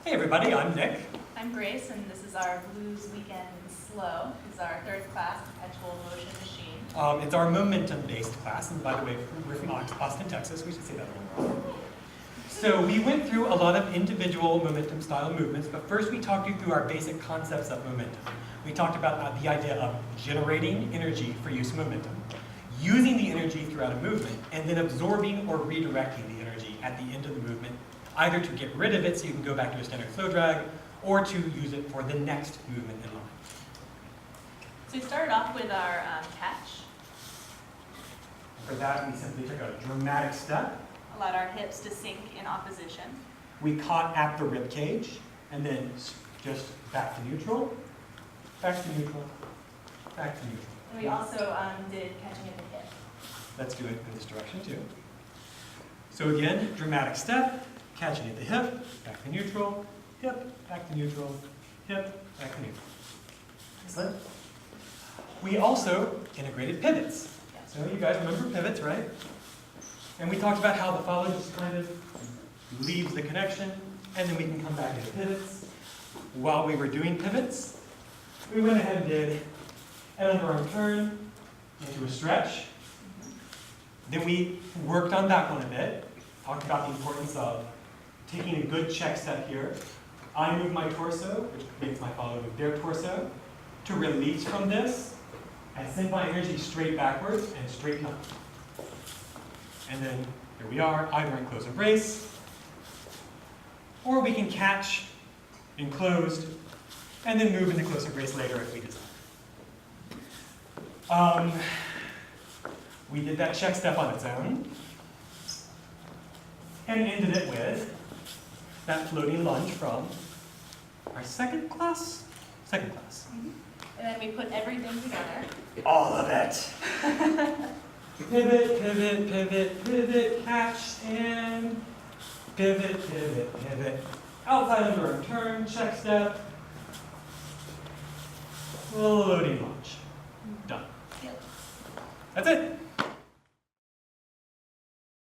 Hey everybody, I'm Nick. I'm Grace, and this is our Blues Weekend SLO. This is our third class, Perpetual motion machine. It's our momentum-based class, and by the way, we're from Austin, Texas. We should say that a little more. So we went through a lot of individual momentum-style movements, but first we talked you through our basic concepts of momentum. We talked about the idea of generating energy for use of momentum, using the energy throughout a movement, and then absorbing or redirecting the energy at the end of the movement, either to get rid of it so you can go back to a standard flow drag, or to use it for the next movement in line. So we started off with our catch. For that, we simply took a dramatic step. Allowed our hips to sink in opposition. We caught at the rib cage, and then just back to neutral, back to neutral, back to neutral. And we also did catching at the hip. Let's do it in this direction too. So again, dramatic step, catching at the hip, back to neutral, hip, back to neutral, hip, back to neutral. Excellent. We also integrated pivots. Yes. So you guys remember pivots, right? And we talked about how the follow just kind of leaves the connection, and then we can come back into pivots. While we were doing pivots, we went ahead and did an underarm turn into a stretch. Then we worked on that one a bit, talked about the importance of taking a good check step here. I move my torso, which makes my follower move their torso, to release from this and send my energy straight backwards and straighten up. And then here we are, either in close embrace, or we can catch in closed and then move into close embrace later if we desire. We did that check step on its own and ended it with that floating lunge from our second class. And then we put everything together. All of it. Pivot, pivot, pivot, pivot, catch, and pivot, pivot, pivot. Outside underarm turn, check step, floating lunge. Done. Yep. That's it.